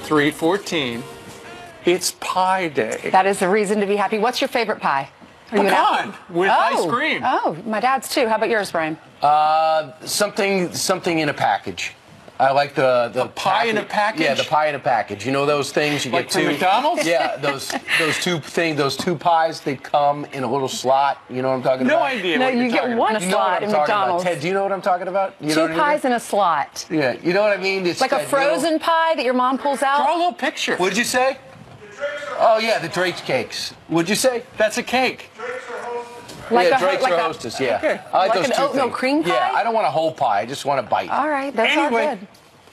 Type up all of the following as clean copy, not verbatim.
3:14. It's Pie Day. That is the reason to be happy. What's your favorite pie? Pecan with ice cream. Oh, my dad's too. How about yours, Brian? Something in a package. I like the pie in a package. Yeah, the pie in a package. You know those things you like get from McDonald's? Yeah, those two pies. They come in a little slot. You know what I'm talking about? No idea. No, you get one slot in McDonald's. Ted, do you know what I'm talking about? You know two pies in a slot. Yeah, you know what I mean? It's like a frozen pie that your mom pulls out. Draw a little picture. What'd you say? Oh yeah, the Drake's cakes. What'd you say? That's a cake. Like yeah, Drake's or Hostess, yeah. Okay. I like like those an two oatmeal things. cream pie? Yeah, I don't want a whole pie. I just want a bite. All right, that's all Anyway, good.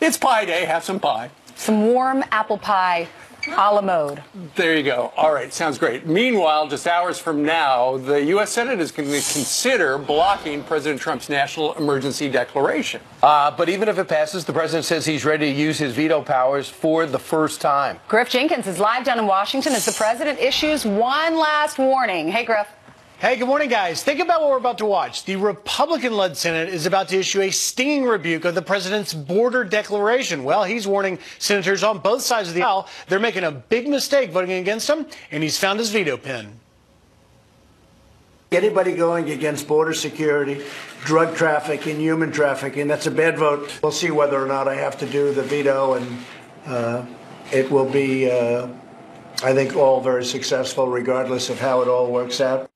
it's Pie Day. Have some pie. Some warm apple pie a la mode. There you go. All right, sounds great. Meanwhile, just hours from now, the U.S. Senate is going to consider blocking President Trump's national emergency declaration. But even if it passes, the president says he's ready to use his veto powers for the first time. Griff Jenkins is live down in Washington as the president issues one last warning. Hey, Griff. Hey, good morning, guys. Think about what we're about to watch. The Republican-led Senate is about to issue a stinging rebuke of the president's border declaration. Well, he's warning senators on both sides of the aisle they're making a big mistake voting against him, and he's found his veto pen. Anybody going against border security, drug trafficking, human trafficking, that's a bad vote. We'll see whether or not I have to do the veto, and it will be, I think, all very successful regardless of how it all works out.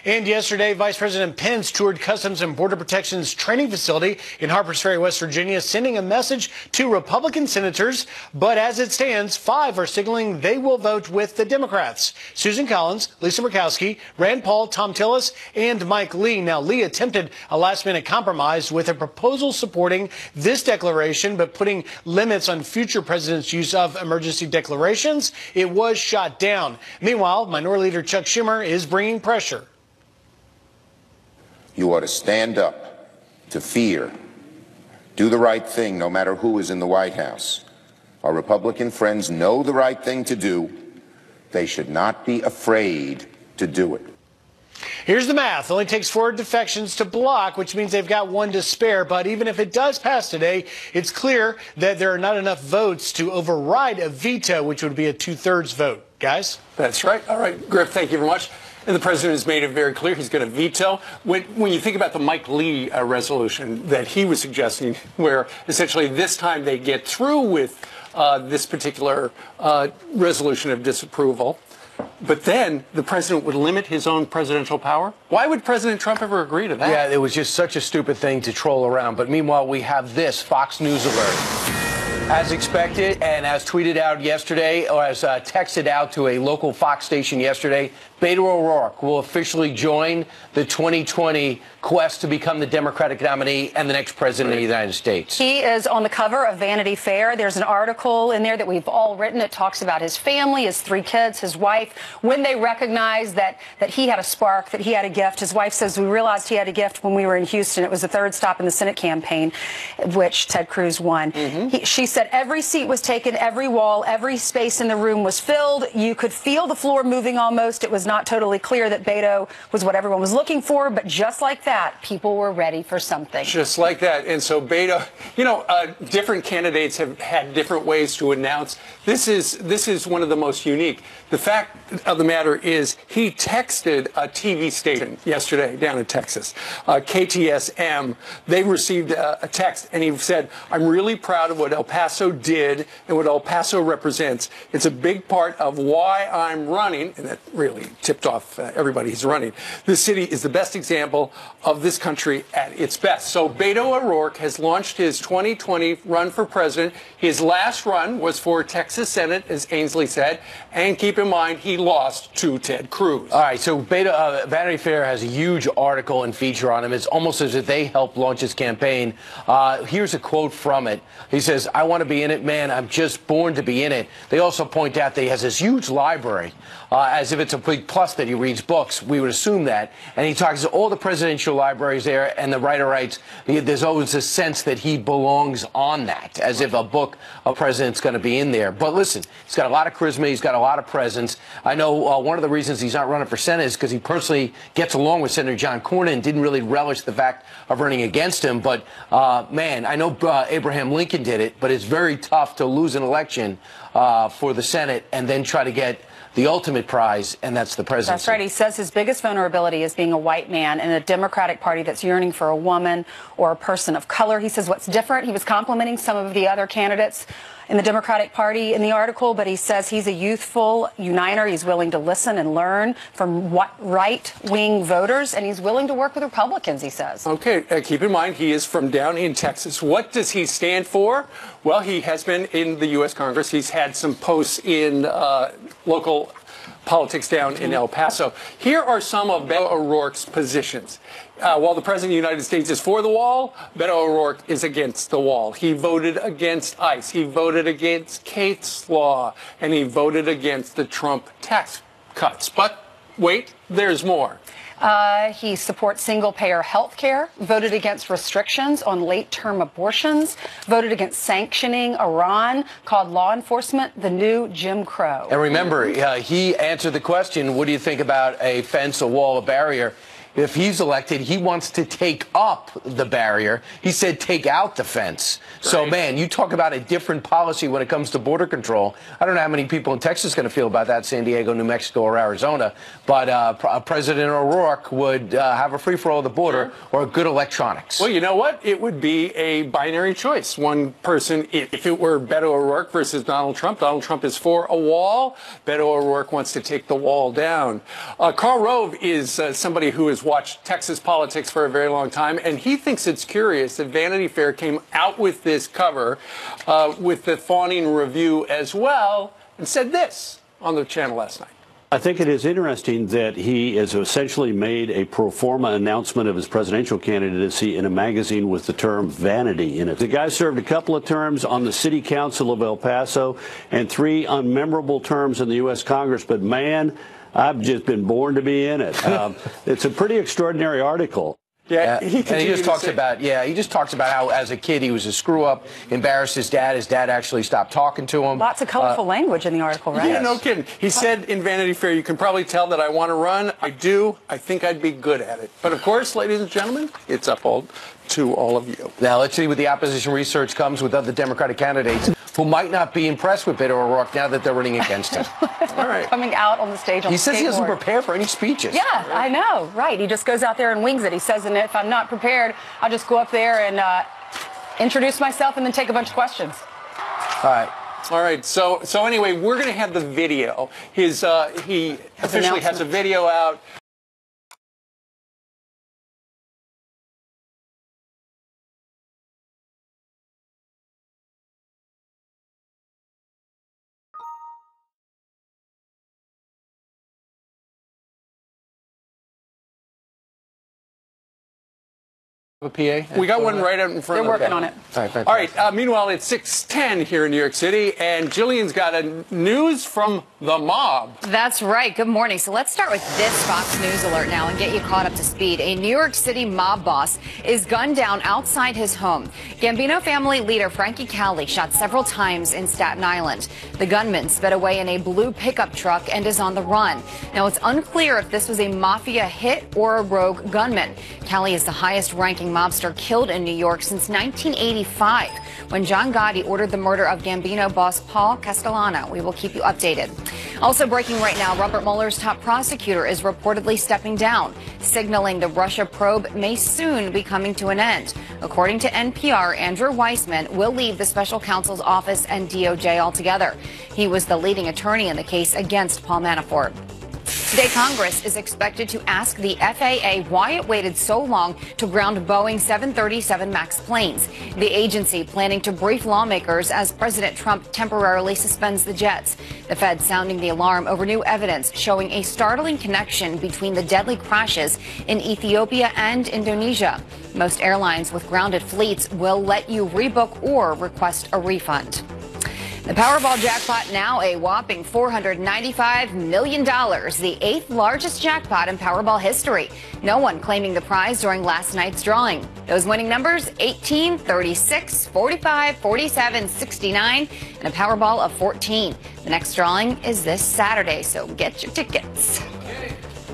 And yesterday, Vice President Pence toured Customs and Border Protection's training facility in Harpers Ferry, West Virginia, sending a message to Republican senators. But as it stands, 5 are signaling they will vote with the Democrats. Susan Collins, Lisa Murkowski, Rand Paul, Tom Tillis, and Mike Lee. Now, Lee attempted a last-minute compromise with a proposal supporting this declaration, but putting limits on future presidents' use of emergency declarations. It was shot down. Meanwhile, Minority Leader Chuck Schumer is bringing pressure. You ought to stand up to fear. Do the right thing no matter who is in the White House. Our Republican friends know the right thing to do. They should not be afraid to do it. Here's the math. It only takes 4 defections to block, which means they've got 1 to spare. But even if it does pass today, it's clear that there are not enough votes to override a veto, which would be a 2/3 vote. Guys? That's right. All right, Griff, thank you very much. And the president has made it very clear he's going to veto. When you think about the Mike Lee resolution that he was suggesting, where essentially this time they get through with this particular resolution of disapproval, but then the president would limit his own presidential power? Why would President Trump ever agree to that? Yeah, it was just such a stupid thing to troll around. But meanwhile, we have this Fox News alert. As expected and as tweeted out yesterday, or as texted out to a local Fox station yesterday, Beto O'Rourke will officially join the 2020 quest to become the Democratic nominee and the next president of the United States. He is on the cover of Vanity Fair. There's an article in there that we've all written. It talks about his family, his 3 kids, his wife. When they recognized that he had a spark, that he had a gift, his wife says, we realized he had a gift when we were in Houston. It was the 3rd stop in the Senate campaign, which Ted Cruz won. She said every seat was taken, every wall, every space in the room was filled. You could feel the floor moving almost. It was not totally clear that Beto was what everyone was looking for, but just like that, people were ready for something. Just like that. And so Beto, different candidates have had different ways to announce. This is one of the most unique. The fact of the matter is he texted a TV station yesterday down in Texas, KTSM. They received a text, and he said, I'm really proud of what El Paso did and what El Paso represents. It's a big part of why I'm running, and that really tipped off everybody who's running. This city is the best example of this country at its best. So Beto O'Rourke has launched his 2020 run for president. His last run was for Texas Senate, as Ainsley said, and keep in mind he lost to Ted Cruz. All right, so Beto, Vanity Fair has a huge article and feature on him. It's almost as if they helped launch his campaign. Here's a quote from it. He says, I want to be in it, man. I'm just born to be in it. They also point out that he has this huge library, as if it's a big plus that he reads books. We would assume that. And he talks to all the presidential libraries there, and the writer writes, there's always a sense that he belongs on that, as if a book of president's going to be in there. But listen, he's got a lot of charisma. He's got a lot of presence. I know one of the reasons he's not running for Senate is because he personally gets along with Senator John Cornyn and didn't really relish the fact of running against him. But, man, I know Abraham Lincoln did it, but his very tough to lose an election for the Senate and then try to get the ultimate prize, and that's the presidency. That's right. He says his biggest vulnerability is being a white man in a Democratic Party that's yearning for a woman or a person of color. He says what's different. He was complimenting some of the other candidates in the Democratic Party in the article, but he says he's a youthful uniter. He's willing to listen and learn from right-wing voters, and he's willing to work with Republicans, he says. Okay, keep in mind he is from down in Texas. What does he stand for? Well, he has been in the U.S. Congress. He's had some posts in local politics down in El Paso. Here are some of Beto O'Rourke's positions. While the President of the United States is for the wall, Beto O'Rourke is against the wall. He voted against ICE. He voted against Kate's Law. And he voted against the Trump tax cuts. But wait, there's more. He supports single-payer health care, voted against restrictions on late-term abortions, voted against sanctioning Iran, called law enforcement the new Jim Crow. And remember, he answered the question, what do you think about a fence, a wall, a barrier? If he's elected, he wants to take up the barrier. He said take out the fence. Right. So, man, you talk about a different policy when it comes to border control. I don't know how many people in Texas are going to feel about that, San Diego, New Mexico, or Arizona. But President O'Rourke would have a free-for-all at the border or good electronics. Well, you know what? It would be a binary choice. One person, if it were Beto O'Rourke versus Donald Trump is for a wall. Beto O'Rourke wants to take the wall down. Karl Rove is somebody who is watched Texas politics for a very long time, and he thinks it's curious that Vanity Fair came out with this cover with the Fawning Review as well and said this on the channel last night. I think it is interesting that he has essentially made a pro forma announcement of his presidential candidacy in a magazine with the term vanity in it. The guy served a couple of terms on the city council of El Paso and 3 unmemorable terms in the U.S. Congress, but man, I've just been born to be in it. It's a pretty extraordinary article. Yeah, he just talks about how as a kid he was a screw up, embarrassed his dad. His dad actually stopped talking to him. Lots of colorful language in the article, right? Yeah, no kidding. He said in Vanity Fair, you can probably tell that I want to run. I do. I think I'd be good at it. But of course, ladies and gentlemen, it's up to all of you. Now let's see what the opposition research comes with other Democratic candidates who might not be impressed with Beto O'Rourke now that they're running against him. All right. Coming out on the stage on He says he doesn't prepare for any speeches. Yeah, I know. Right. He just goes out there and wings it. He says, and if I'm not prepared, I'll just go up there and introduce myself and then take a bunch of questions. All right. All right. So anyway, we're going to have the video. He officially has a video out. A PA? We got one right out in front They're of us. working on it. All right, meanwhile, it's 6:10 here in New York City, and Jillian's got news from the mob. That's right. Good morning. So let's start with this Fox News alert now and get you caught up to speed. A New York City mob boss is gunned down outside his home. Gambino family leader Frankie Cali shot several times in Staten Island. The gunman sped away in a blue pickup truck and is on the run. Now, it's unclear if this was a mafia hit or a rogue gunman. Cali is the highest-ranking mobster killed in New York since 1985, when John Gotti ordered the murder of Gambino boss Paul Castellano. We will keep you updated. Also breaking right now, Robert Mueller's top prosecutor is reportedly stepping down, signaling the Russia probe may soon be coming to an end. According to NPR, Andrew Weissman will leave the special counsel's office and DOJ altogether. He was the leading attorney in the case against Paul Manafort. Today, Congress is expected to ask the FAA why it waited so long to ground Boeing 737 MAX planes. The agency planning to brief lawmakers as President Trump temporarily suspends the jets. The Fed sounding the alarm over new evidence showing a startling connection between the deadly crashes in Ethiopia and Indonesia. Most airlines with grounded fleets will let you rebook or request a refund. The Powerball jackpot now a whopping $495 million, the 8th largest jackpot in Powerball history. No one claiming the prize during last night's drawing. Those winning numbers, 18, 36, 45, 47, 69, and a Powerball of 14. The next drawing is this Saturday, so get your tickets.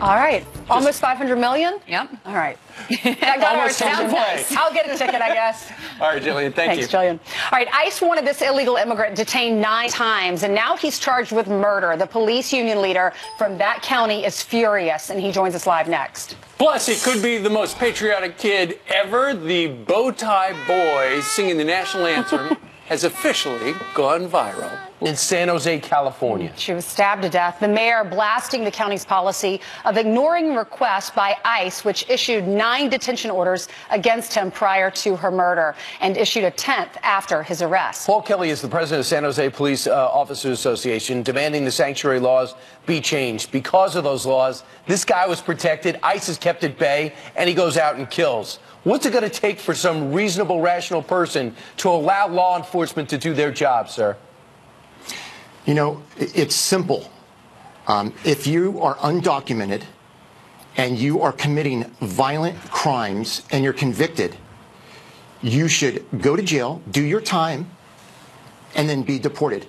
All right. Almost 500 million? Yep. All right. That got our attention. nice. I'll get a ticket, I guess. All right, Jillian, thank you. Thanks, Jillian. All right, ICE wanted this illegal immigrant detained 9 times, and now he's charged with murder. The police union leader from that county is furious, and he joins us live next. Plus, it could be the most patriotic kid ever. The Bowtie Boys singing the national anthem has officially gone viral. In San Jose, California. She was stabbed to death. The mayor blasting the county's policy of ignoring requests by ICE, which issued 9 detention orders against him prior to her murder and issued a 10th after his arrest. Paul Kelly is the president of San Jose Police Officers Association, demanding the sanctuary laws be changed. Because of those laws, this guy was protected, ICE is kept at bay, and he goes out and kills. What's it going to take for some reasonable, rational person to allow law enforcement to do their job, sir? You know, it's simple. If you are undocumented and you are committing violent crimes and you're convicted, you should go to jail, do your time, and then be deported.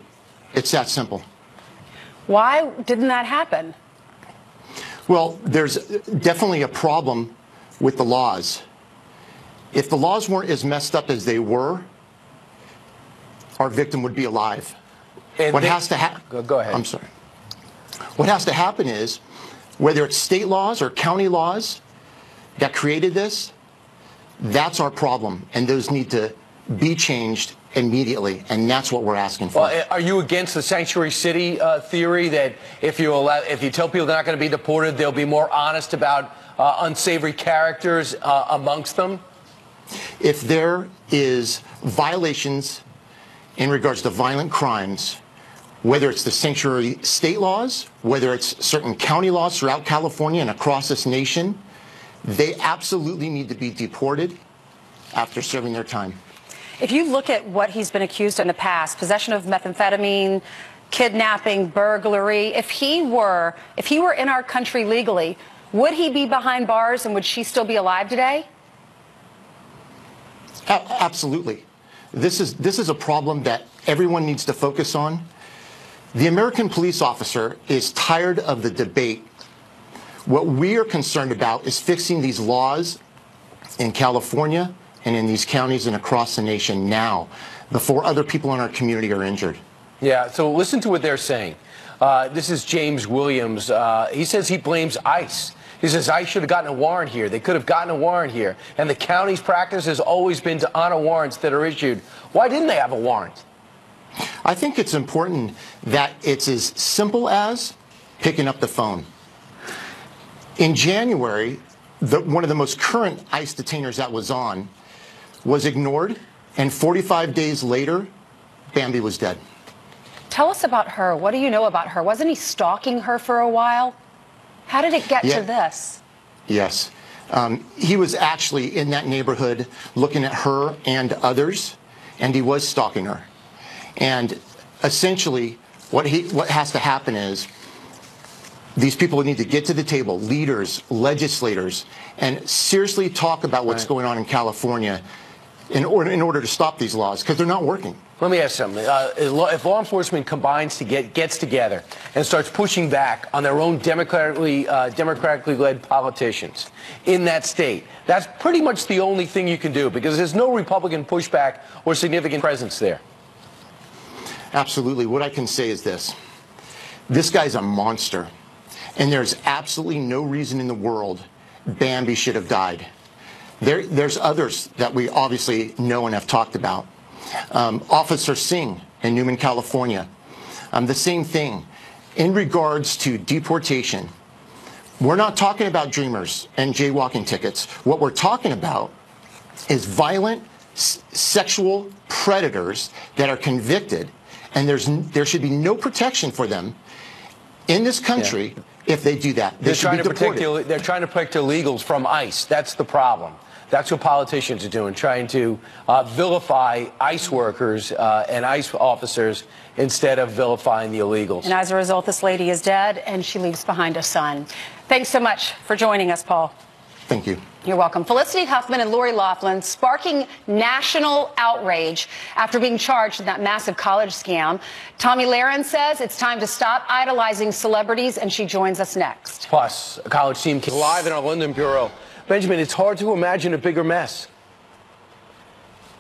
It's that simple. Why didn't that happen? Well, there's definitely a problem with the laws. If the laws weren't as messed up as they were, our victim would be alive. What has to happen? Go ahead. I'm sorry. What has to happen is, whether it's state laws or county laws that created this, that's our problem, and those need to be changed immediately, and that's what we're asking for. Well, are you against the sanctuary city theory that if you tell people they're not going to be deported, they'll be more honest about unsavory characters amongst them? If there is violations in regards to violent crimes, whether it's the sanctuary state laws, whether it's certain county laws throughout California and across this nation, they absolutely need to be deported after serving their time. If you look at what he's been accused of in the past, possession of methamphetamine, kidnapping, burglary, if he were in our country legally, would he be behind bars and would she still be alive today? Absolutely. This is a problem that everyone needs to focus on. The American police officer is tired of the debate. What we are concerned about is fixing these laws in California and in these counties and across the nation now, before other people in our community are injured. Yeah, so listen to what they're saying. This is James Williams. He says he blames ICE. He says ICE should have gotten a warrant here. They could have gotten a warrant here. And the county's practice has always been to honor warrants that are issued. Why didn't they have a warrant? I think it's important that it's as simple as picking up the phone. In January, one of the most current ICE detainers that was on was ignored, and 45 days later, Bambi was dead. Tell us about her. What do you know about her? Wasn't he stalking her for a while? How did it get to this? Yes. He was actually in that neighborhood looking at her and others, and he was stalking her. And essentially, what has to happen is these people need to get to the table, leaders, legislators, and seriously talk about what's going on in California in order to stop these laws, because they're not working. Let me ask something. If law enforcement gets together and starts pushing back on their own democratically led politicians in that state, that's pretty much the only thing you can do, because there's no Republican pushback or significant presence there. Absolutely. What I can say is this. This guy's a monster, and there's absolutely no reason in the world Bambi should have died. There's others that we obviously know and have talked about. Officer Singh in Newman, California. The same thing. In regards to deportation, we're not talking about dreamers and jaywalking tickets. What we're talking about is violent sexual predators that are convicted, and there should be no protection for them in this country if they do that. They should be deported. They're trying to protect illegals from ICE. That's the problem. That's what politicians are doing, trying to vilify ICE workers and ICE officers instead of vilifying the illegals. And as a result, this lady is dead, and she leaves behind a son. Thanks so much for joining us, Paul. Thank you. You're welcome. Felicity Huffman and Lori Loughlin sparking national outrage after being charged in that massive college scam. Tomi Lahren says it's time to stop idolizing celebrities, and she joins us next. Plus, a college team live in our London bureau. Benjamin, it's hard to imagine a bigger mess.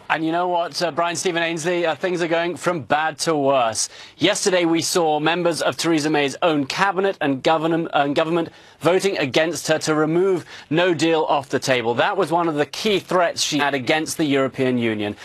And you know what, Brian Stephen Ainsley, things are going from bad to worse. Yesterday we saw members of Theresa May's own cabinet and government voting against her to remove no deal off the table. That was one of the key threats she had against the European Union.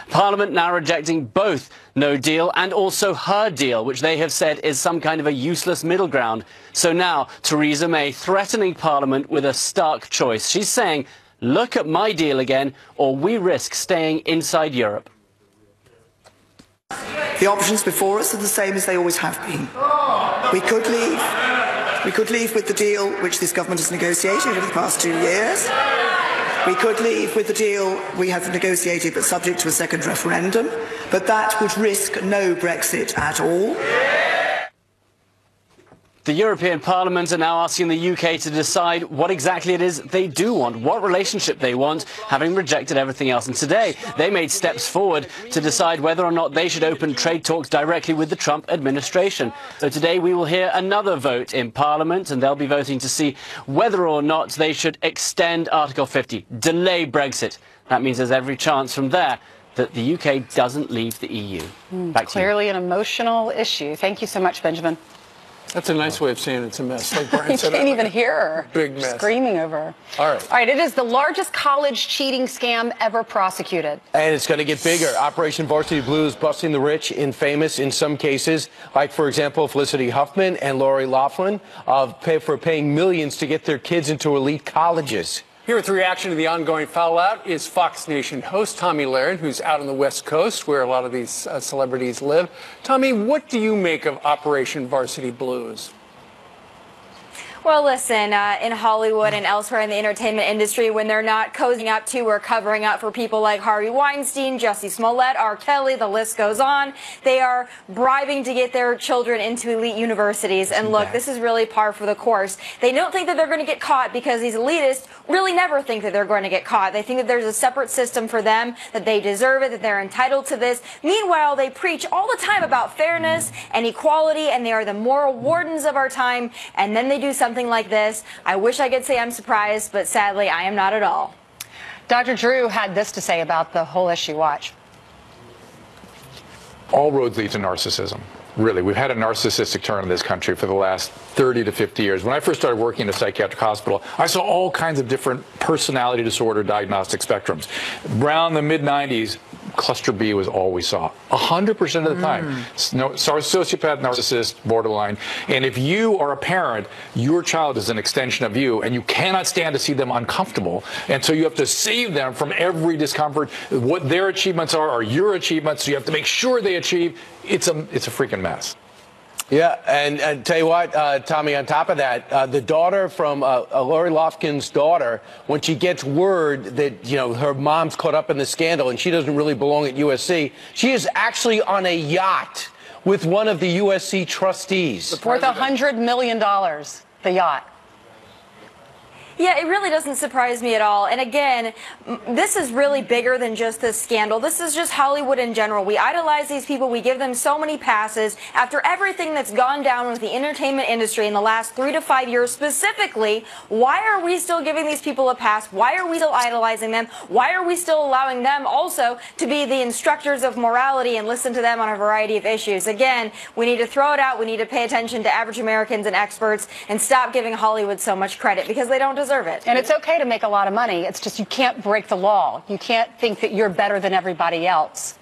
Parliament now rejecting both no deal and also her deal, which they have said is some kind of a useless middle ground. So now Theresa May threatening Parliament with a stark choice. She's saying, look at my deal again, or we risk staying inside Europe. The options before us are the same as they always have been. We could leave. We could leave with the deal which this government has negotiated over the past 2 years. We could leave with the deal we have negotiated but subject to a second referendum. But that would risk no Brexit at all. The European Parliament are now asking the UK to decide what exactly it is they do want, what relationship they want, having rejected everything else. And today, they made steps forward to decide whether or not they should open trade talks directly with the Trump administration. So today, we will hear another vote in Parliament, and they'll be voting to see whether or not they should extend Article 50, delay Brexit. That means there's every chance from there that the UK doesn't leave the EU. Back to you. Clearly an emotional issue. Thank you so much, Benjamin. That's a nice way of saying it's a mess. Like Brian You said, can't even hear her big mess. screaming over her. All right. All right, it is the largest college cheating scam ever prosecuted. And it's going to get bigger. Operation Varsity Blues busting the rich and famous in some cases, like, for example, Felicity Huffman and Lori Loughlin, for paying millions to get their kids into elite colleges. Here with the reaction to the ongoing fallout is Fox Nation host Tomi Lahren, who's out on the West Coast where a lot of these celebrities live. Tomi, what do you make of Operation Varsity Blues? Well, listen, in Hollywood and elsewhere in the entertainment industry, when they're not cozying up to or covering up for people like Harvey Weinstein, Jussie Smollett, R. Kelly, the list goes on, they are bribing to get their children into elite universities. And look, this is really par for the course. They don't think that they're going to get caught because these elitists really never think that they're going to get caught. They think that there's a separate system for them, that they deserve it, that they're entitled to this. Meanwhile, they preach all the time about fairness and equality, and they are the moral wardens of our time, and then they do something like this. I wish I could say I'm surprised, but sadly, I am not at all. Dr. Drew had this to say about the whole issue. Watch. All roads lead to narcissism. Really, we've had a narcissistic turn in this country for the last 30 to 50 years. When I first started working in a psychiatric hospital, I saw all kinds of different personality disorder diagnostic spectrums. Around the mid-90s, cluster B was all we saw 100% of the time. Sociopath, narcissist, borderline. And if you are a parent, your child is an extension of you, and you cannot stand to see them uncomfortable. And so you have to save them from every discomfort. What their achievements are your achievements. So you have to make sure they achieve. It's a freaking mess. Yeah, and tell you what, Tomi, on top of that, the daughter from Lori Loughlin's daughter, when she gets word that, you know, her mom's caught up in the scandal and she doesn't really belong at USC, she is actually on a yacht with one of the USC trustees. Worth $100 million, the yacht. Yeah, it really doesn't surprise me at all. And again, this is really bigger than just this scandal. This is just Hollywood in general. We idolize these people. We give them so many passes. After everything that's gone down with the entertainment industry in the last 3 to 5 years specifically, why are we still giving these people a pass? Why are we still idolizing them? Why are we still allowing them also to be the instructors of morality and listen to them on a variety of issues? Again, we need to throw it out. We need to pay attention to average Americans and experts and stop giving Hollywood so much credit because they don't deserve it. And it's okay to make a lot of money. It's just you can't break the law. You can't think that you're better than everybody else.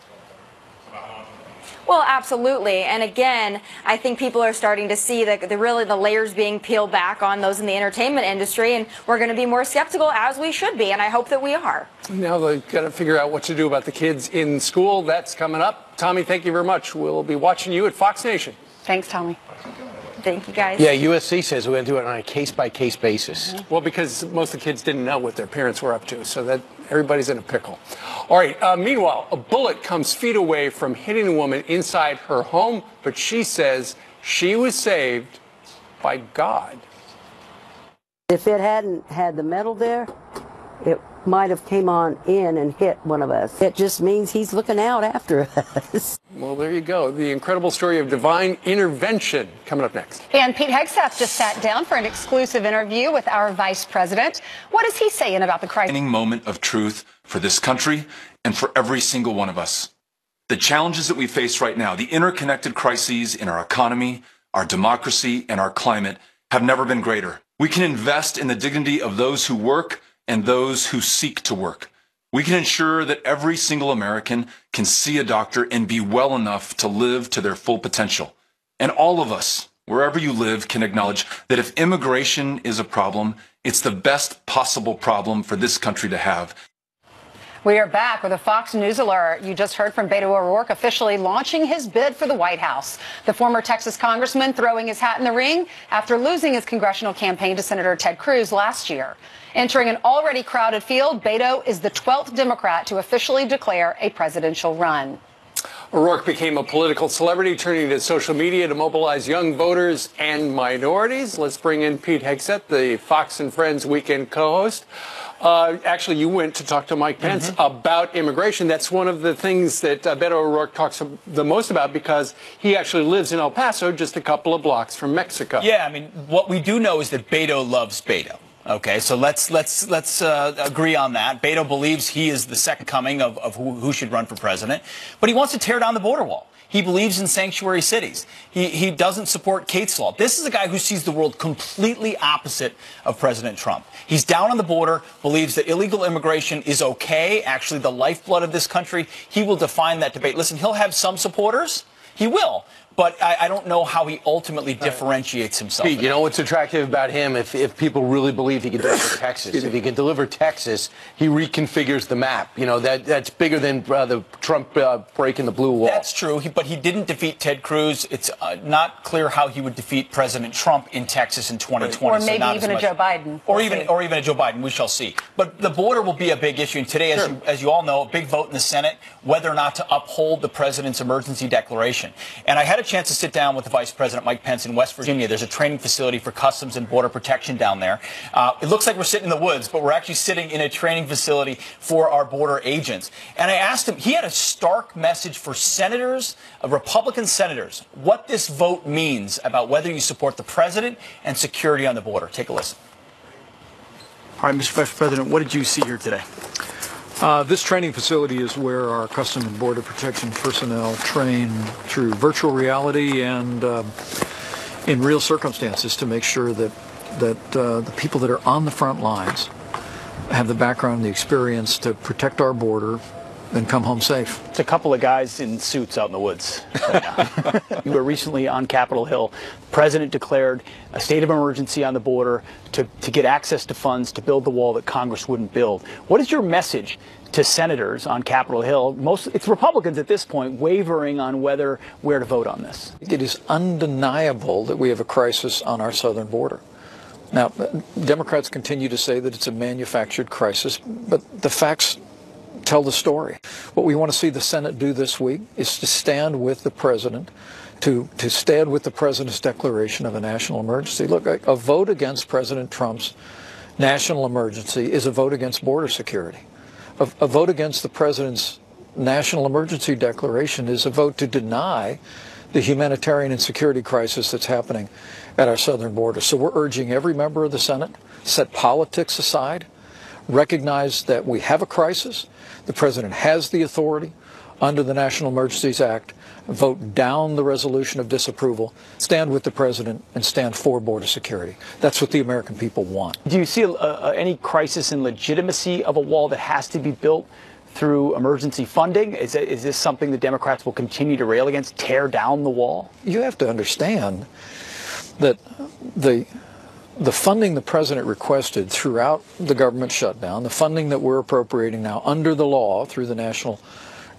Well, absolutely. And again, I think people are starting to see that the layers being peeled back on those in the entertainment industry, and we're going to be more skeptical, as we should be, and I hope that we are. Now they've got to figure out what to do about the kids in school. That's coming up. Tomi, thank you very much. We'll be watching you at Fox Nation. Thanks, Tomi. Thank you, guys. Yeah, USC says we're going to do it on a case-by-case basis. Well, because most of the kids didn't know what their parents were up to, so that everybody's in a pickle. All right, meanwhile, a bullet comes feet away from hitting a woman inside her home, but she says she was saved by God. If it hadn't had the metal there, it might have came on in and hit one of us. It just means he's looking out after us. Well, there you go. The incredible story of divine intervention coming up next. And Pete Hegseth just sat down for an exclusive interview with our vice president. What is he saying about the crisis? Moment of truth for this country and for every single one of us. The challenges that we face right now, the interconnected crises in our economy, our democracy, and our climate have never been greater. We can invest in the dignity of those who work and those who seek to work. We can ensure that every single American can see a doctor and be well enough to live to their full potential. And all of us, wherever you live, can acknowledge that if immigration is a problem, it's the best possible problem for this country to have. We are back with a Fox News alert. You just heard from Beto O'Rourke officially launching his bid for the White House. The former Texas congressman throwing his hat in the ring after losing his congressional campaign to Senator Ted Cruz last year. Entering an already crowded field, Beto is the 12th Democrat to officially declare a presidential run. O'Rourke became a political celebrity, turning to social media to mobilize young voters and minorities. Let's bring in Pete Hegseth, the Fox and Friends weekend co-host. Actually, you went to talk to Mike Pence about immigration. That's one of the things that Beto O'Rourke talks the most about because he actually lives in El Paso, just a couple of blocks from Mexico. Yeah, I mean, what we do know is that Beto loves Beto. Okay, so let's agree on that. Beto believes he is the second coming of who should run for president, but he wants to tear down the border wall. He believes in sanctuary cities. He doesn't support Kate's Law. This is a guy who sees the world completely opposite of President Trump. He's down on the border, believes that illegal immigration is okay, actually the lifeblood of this country. He will define that debate. Listen, he'll have some supporters. He will. But I don't know how he ultimately differentiates himself. Pete, you know what's attractive about him? If people really believe he can deliver Texas, if he can deliver Texas, he reconfigures the map. You know, that's bigger than the Trump breaking the blue wall. That's true, but he didn't defeat Ted Cruz. It's not clear how he would defeat President Trump in Texas in 2020. Or maybe even a Joe Biden. Or even a Joe Biden. We shall see. But the border will be a big issue. And today, as you all know, a big vote in the Senate whether or not to uphold the president's emergency declaration. And I had a chance to sit down with the Vice President Mike Pence in West Virginia. There's a training facility for Customs and Border Protection down there. It looks like we're sitting in the woods, but we're actually sitting in a training facility for our border agents. And I asked him, he had a stark message for senators, Republican senators, what this vote means about whether you support the president and security on the border. Take a listen. All right, Mr. Vice President, what did you see here today? This training facility is where our Customs and Border Protection personnel train through virtual reality and in real circumstances to make sure that the people that are on the front lines have the background and the experience to protect our border and come home safe. It's a couple of guys in suits out in the woods right now. You were recently on Capitol Hill. The president declared a state of emergency on the border to get access to funds to build the wall that Congress wouldn't build. What is your message to senators on Capitol Hill? It's Republicans at this point wavering on where to vote on this. It is undeniable that we have a crisis on our southern border. Now, Democrats continue to say that it's a manufactured crisis, but the facts tell the story. What we want to see the Senate do this week is to stand with the president, to stand with the president's declaration of a national emergency. Look, a vote against President Trump's national emergency is a vote against border security. A vote against the president's national emergency declaration is a vote to deny the humanitarian and security crisis that's happening at our southern border. So we're urging every member of the Senate, set politics aside, recognize that we have a crisis. The president has the authority under the National Emergencies Act. Vote down the resolution of disapproval, stand with the president, and stand for border security. That's what the American people want. Do you see any crisis in legitimacy of a wall that has to be built through emergency funding? Is this something the Democrats will continue to rail against, tear down the wall? You have to understand that the funding the president requested throughout the government shutdown, the funding that we're appropriating now under the law through the national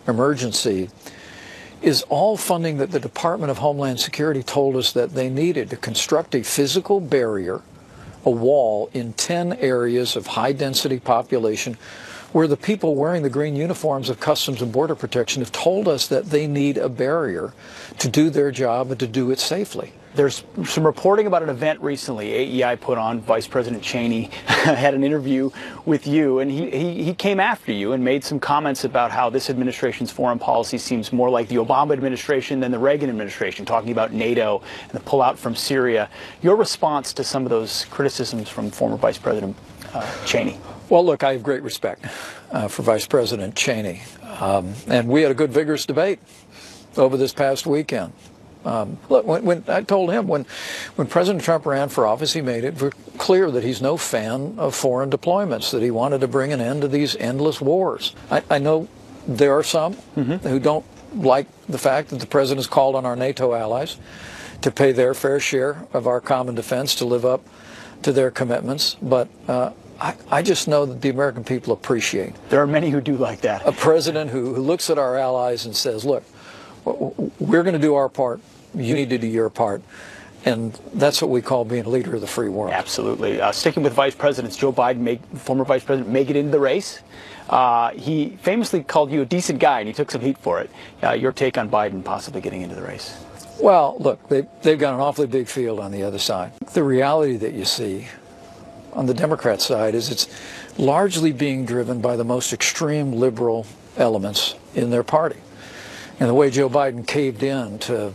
emergency, is all funding that the Department of Homeland Security told us that they needed to construct a physical barrier, a wall in 10 areas of high density population where the people wearing the green uniforms of Customs and Border Protection have told us that they need a barrier to do their job and to do it safely. There's some reporting about an event recently AEI put on. Vice President Cheney had an interview with you, and he came after you and made some comments about how this administration's foreign policy seems more like the Obama administration than the Reagan administration, talking about NATO and the pullout from Syria. Your response to some of those criticisms from former Vice President Cheney? Well, look, I have great respect for Vice President Cheney, and we had a good, vigorous debate over this past weekend. Look, when I told him when President Trump ran for office, he made it clear that he's no fan of foreign deployments, that he wanted to bring an end to these endless wars. I know there are some who don't like the fact that the president has called on our NATO allies to pay their fair share of our common defense, to live up to their commitments, but I just know that the American people appreciate. There are many who do like that. A president who looks at our allies and says, look, we're going to do our part. You need to do your part. And that's what we call being a leader of the free world. Absolutely. Sticking with vice presidents, Joe Biden, former vice president, make it into the race. He famously called you a decent guy, and he took some heat for it. Your take on Biden possibly getting into the race? Well, look, they've got an awfully big field on the other side. The reality that you see on the Democrat side is it's largely being driven by the most extreme liberal elements in their party. And the way Joe Biden caved in to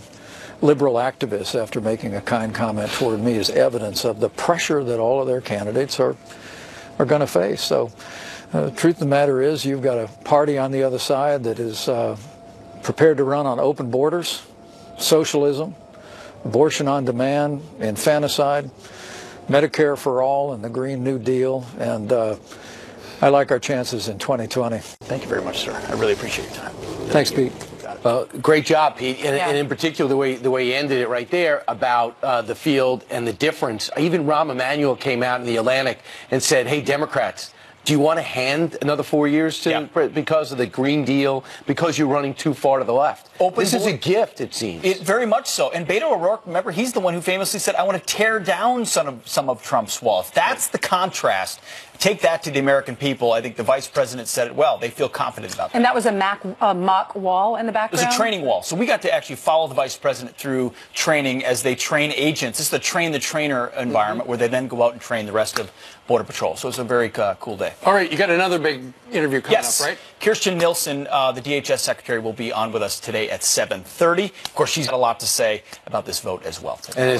liberal activists after making a kind comment toward me is evidence of the pressure that all of their candidates are going to face. So the truth of the matter is, you've got a party on the other side that is prepared to run on open borders, socialism, abortion on demand, infanticide, Medicare for all, and the Green New Deal. And I like our chances in 2020. Thank you very much, sir. I really appreciate your time. Thanks, Pete. Great job, Pete, and in particular the way you ended it right there about the field and the difference. Even Rahm Emanuel came out in the Atlantic and said, hey, Democrats, do you want to hand another 4 years to because of the Green Deal, because you're running too far to the left? This is a gift, it seems. Very much so. And Beto O'Rourke, remember, he's the one who famously said, I want to tear down some of Trump's walls. That's the contrast. Take that to the American people. I think the vice president said it well. They feel confident about that. And that was a mock wall in the background? It was a training wall. So we got to actually follow the vice president through training as they train agents. This is the train-the-trainer environment where they then go out and train the rest of Border Patrol. So it's a very cool day. All right, you got another big interview coming up, right? Kirstjen Nielsen, the DHS secretary, will be on with us today at 7:30. Of course, she's got a lot to say about this vote as well today. And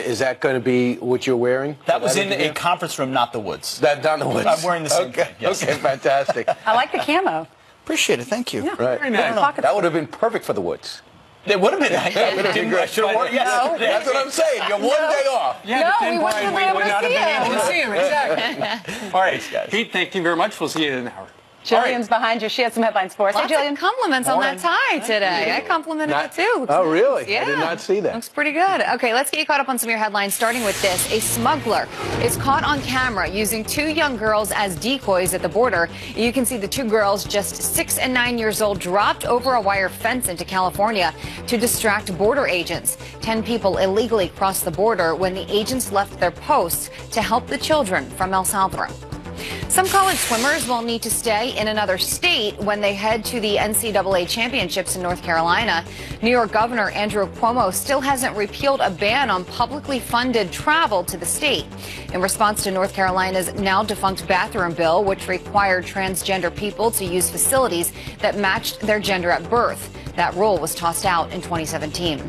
is that going to be what you're wearing? That was in a conference room, not the woods. Not the woods. I'm wearing the same thing. Yes. Okay, fantastic. I like the camo. Appreciate it. Thank you. Yeah, right. very nice. That would have been perfect for the woods. It would have been. That would have been great. Should have worn it yesterday. That's what I'm saying. You're one day off. Yeah, no, we wouldn't have been able to see him. Exactly. All right, guys. Pete, thank you very much. We'll see you in an hour. Jillian's behind you. She had some headlines for us. Lots Jillian. of compliments on that tie today. I complimented it too. Looks oh, really? nice. Yeah. I did not see that. Looks pretty good. Okay, let's get you caught up on some of your headlines, starting with this. A smuggler is caught on camera using 2 young girls as decoys at the border. You can see the 2 girls, just 6 and 9 years old, dropped over a wire fence into California to distract border agents. 10 people illegally crossed the border when the agents left their posts to help the children from El Salvador. Some college swimmers will need to stay in another state when they head to the NCAA championships in North Carolina. New York Governor Andrew Cuomo still hasn't repealed a ban on publicly funded travel to the state. In response to North Carolina's now defunct bathroom bill, which required transgender people to use facilities that matched their gender at birth. That rule was tossed out in 2017.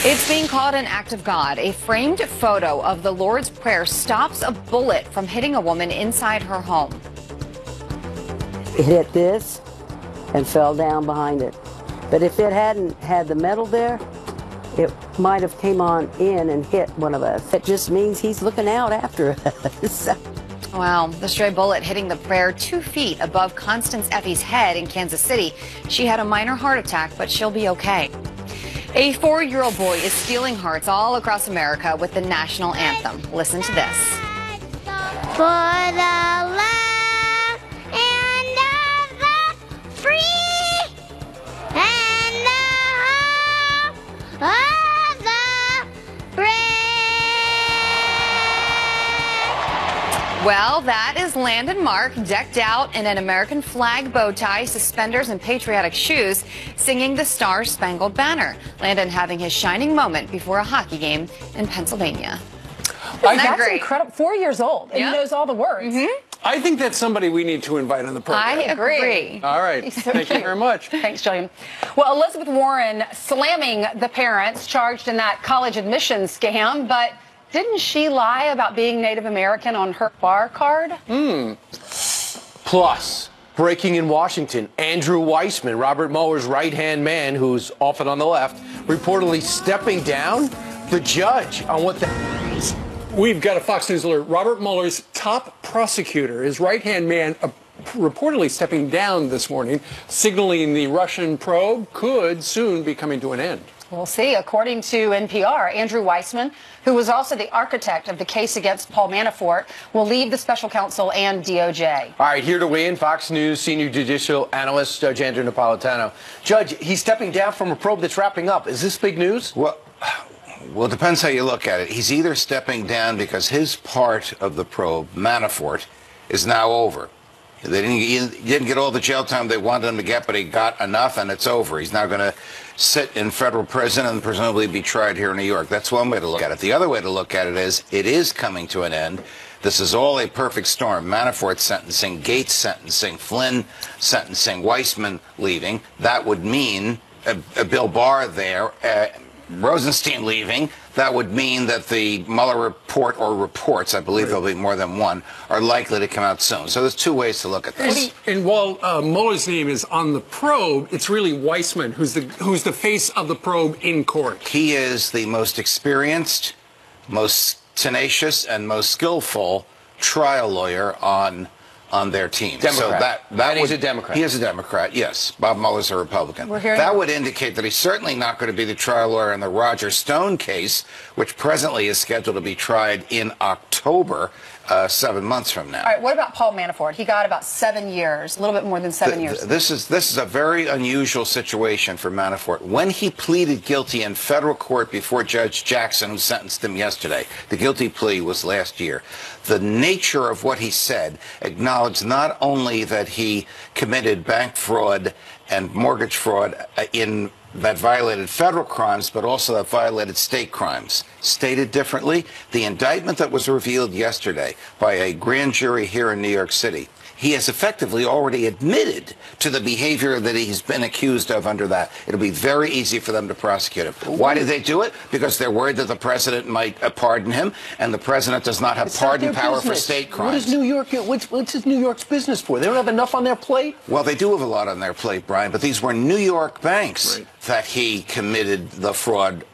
It's being called an act of God. A framed photo of the Lord's Prayer stops a bullet from hitting a woman inside her home. It hit this and fell down behind it. But if it hadn't had the metal there, it might have came on in and hit one of us. It just means he's looking out after us. Wow, the stray bullet hitting the prayer 2 feet above Constance Effie's head in Kansas City. She had a minor heart attack, but she'll be okay. A 4-year-old boy is stealing hearts all across America with the national anthem. Listen to this. For the love and of the free and the hope of the brave. Well, that is Landon Mark, decked out in an American flag bow tie, suspenders, and patriotic shoes, singing the Star-Spangled Banner. Landon having his shining moment before a hockey game in Pennsylvania. That's incredible. 4 years old, and Yep. he knows all the words. I think that's somebody we need to invite on the program. I agree. All right. So Thank you cute. very much. Thanks, Jillian. Well, Elizabeth Warren slamming the parents charged in that college admissions scam, but didn't she lie about being Native American on her bar card? Plus, breaking in Washington, Andrew Weissman, Robert Mueller's right-hand man, who's often on the left, reportedly stepping down the judge on what the... We've got a Fox News alert. Robert Mueller's top prosecutor, his right-hand man, reportedly stepping down this morning, signaling the Russian probe could soon be coming to an end. We'll see. According to NPR, Andrew Weissman, who was also the architect of the case against Paul Manafort, will leave the special counsel and DOJ. All right, here to weigh in, Fox News senior judicial analyst Judge Andrew Napolitano. Judge, he's stepping down from a probe that's wrapping up. Is this big news? Well, it depends how you look at it. He's either stepping down because his part of the probe, Manafort, is now over. He didn't get all the jail time they wanted him to get, but he got enough, and it's over. He's now going to sit in federal prison and presumably be tried here in New York. That's one way to look at it. The other way to look at it is coming to an end. This is all a perfect storm. Manafort sentencing, Gates sentencing, Flynn sentencing, Weissman leaving. That would mean a Bill Barr there, Rosenstein leaving. That would mean that the Mueller report, or reports, I believe there'll be more than one, are likely to come out soon. So there's two ways to look at this. And while Mueller's name is on the probe, it's really Weissman who's the face of the probe in court. He is the most experienced, most tenacious, and most skillful trial lawyer on their team. Democrat. So that he's a Democrat. He is a Democrat, yes. Bob Mueller's a Republican. That would indicate that he's certainly not going to be the trial lawyer in the Roger Stone case, which presently is scheduled to be tried in October, 7 months from now. All right, what about Paul Manafort? He got about 7 years, a little bit more than 7 years. This is a very unusual situation for Manafort. When he pleaded guilty in federal court before Judge Jackson, who sentenced him yesterday, the guilty plea was last year. The nature of what he said acknowledged not only that he committed bank fraud and mortgage fraud that violated federal crimes, but also that violated state crimes. Stated differently, the indictment that was revealed yesterday by a grand jury here in New York City, he has effectively already admitted to the behavior that he's been accused of under that. It'll be very easy for them to prosecute him. Why did they do it? Because they're worried that the president might pardon him, and the president does not have pardon power for state crimes. What is New York? What's New York's business for? They don't have enough on their plate? Well, they do have a lot on their plate, Brian, but these were New York banks that he committed the fraud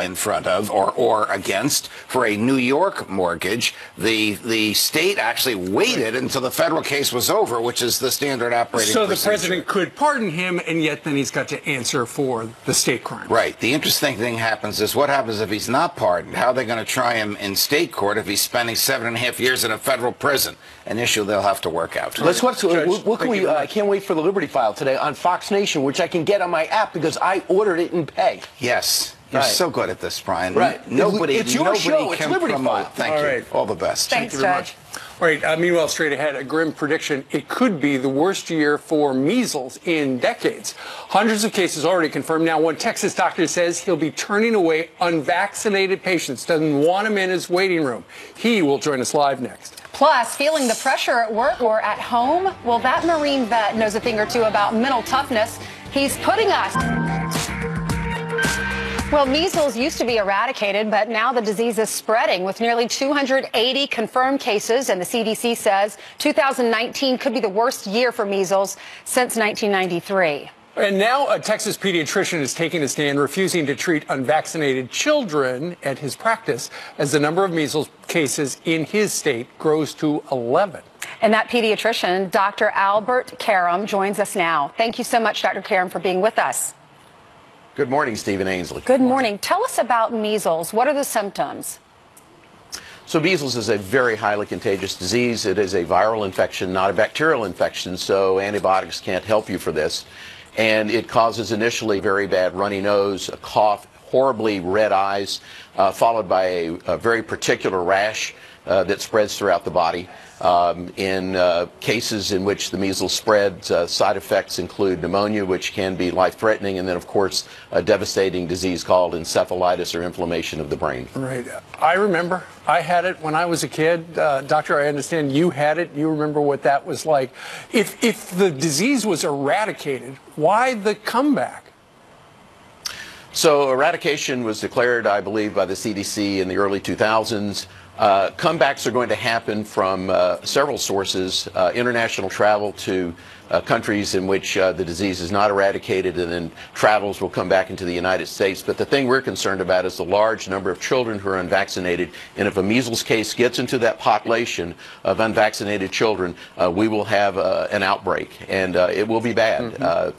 in front of or against for a New York mortgage. The state actually waited until the federal case was over, which is the standard operating procedure. So the president could pardon him, and yet then he's got to answer for the state crime. Right. The interesting thing happens is what happens if he's not pardoned? How are they going to try him in state court if he's spending 7.5 years in a federal prison? An issue they'll have to work out. Let's what can we? I can't wait for the Liberty File today on Fox Nation, which I can get on my app because I ordered it in pay. Yes. You're so good at this, Brian. Right. It's your show. It's can Liberty promote. File. Thank you. All the best. Thanks, Thank you very Judge. much. All right, meanwhile, straight ahead, a grim prediction. It could be the worst year for measles in decades. Hundreds of cases already confirmed. Now, one Texas doctor says he'll be turning away unvaccinated patients, doesn't want them in his waiting room. He will join us live next. Plus, feeling the pressure at work or at home? Well, that Marine vet knows a thing or two about mental toughness. He's putting us... Well, measles used to be eradicated, but now the disease is spreading with nearly 280 confirmed cases, and the CDC says 2019 could be the worst year for measles since 1993. And now a Texas pediatrician is taking a stand, refusing to treat unvaccinated children at his practice as the number of measles cases in his state grows to 11. And that pediatrician, Dr. Albert Karam, joins us now. Thank you so much, Dr. Karam, for being with us. Good morning, Stephen Ainsley. Good morning. Tell us about measles. What are the symptoms? So measles is a very highly contagious disease. It is a viral infection, not a bacterial infection, so antibiotics can't help you for this. And it causes initially very bad runny nose, a cough, horribly red eyes, followed by a very particular rash that spreads throughout the body. In cases in which the measles spreads, side effects include pneumonia, which can be life-threatening, and then, of course, a devastating disease called encephalitis or inflammation of the brain. Right. I remember. I had it when I was a kid. Doctor, I understand you had it. You remember what that was like. If the disease was eradicated, why the comeback? So eradication was declared, I believe, by the CDC in the early 2000s. Comebacks are going to happen from several sources, international travel to countries in which the disease is not eradicated, and then travels will come back into the United States. But the thing we're concerned about is the large number of children who are unvaccinated, and if a measles case gets into that population of unvaccinated children, we will have an outbreak, and it will be bad.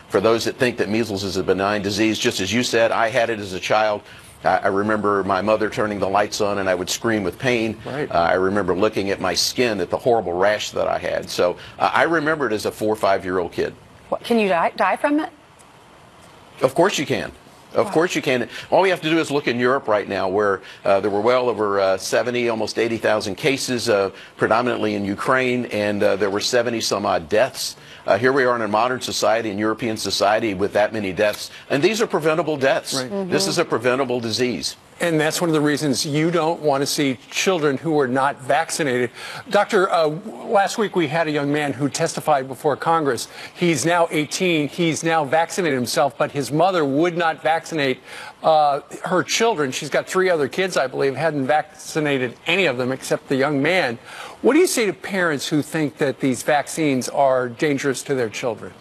For those that think that measles is a benign disease, just as you said, I had it as a child. I remember my mother turning the lights on and I would scream with pain. Right. I remember looking at my skin at the horrible rash that I had. So I remember it as a 4 or 5-year-old kid. What, can you die from it? Of course you can. Of course you can. All we have to do is look in Europe right now, where there were well over 70, almost 80,000 cases, predominantly in Ukraine, and there were 70-some-odd deaths. Here we are in a modern society, in European society, with that many deaths. And these are preventable deaths. Right. This is a preventable disease. And that's one of the reasons you don't want to see children who are not vaccinated. Doctor, last week we had a young man who testified before Congress. He's now 18. He's now vaccinated himself, but his mother would not vaccinate her children. She's got 3 other kids, I believe, hadn't vaccinated any of them except the young man. What do you say to parents who think that these vaccines are dangerous to their children?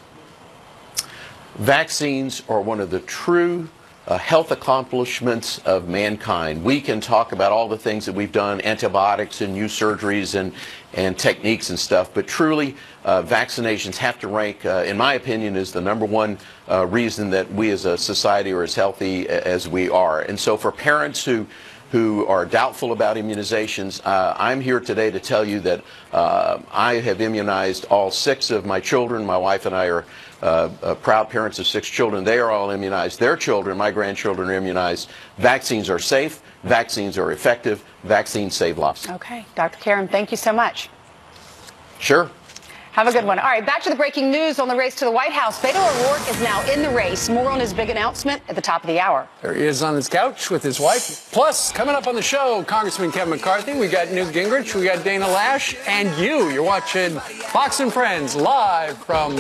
Vaccines are one of the true health accomplishments of mankind. We can talk about all the things that we've done, antibiotics and new surgeries and techniques and stuff, but truly vaccinations have to rank, in my opinion, as the #1 reason that we as a society are as healthy as we are. And so for parents who are doubtful about immunizations, I'm here today to tell you that I have immunized all 6 of my children. My wife and I are proud parents of 6 children. They are all immunized. Their children, my grandchildren, are immunized. Vaccines are safe. Vaccines are effective. Vaccines save lives. Okay. Dr. Karam, thank you so much. Sure. Have a good one. All right, back to the breaking news on the race to the White House. Beto O'Rourke is now in the race. More on his big announcement at the top of the hour. There he is on his couch with his wife. Plus, coming up on the show, Congressman Kevin McCarthy. We got Newt Gingrich. We got Dana Lash. And you. You're watching Fox and Friends live from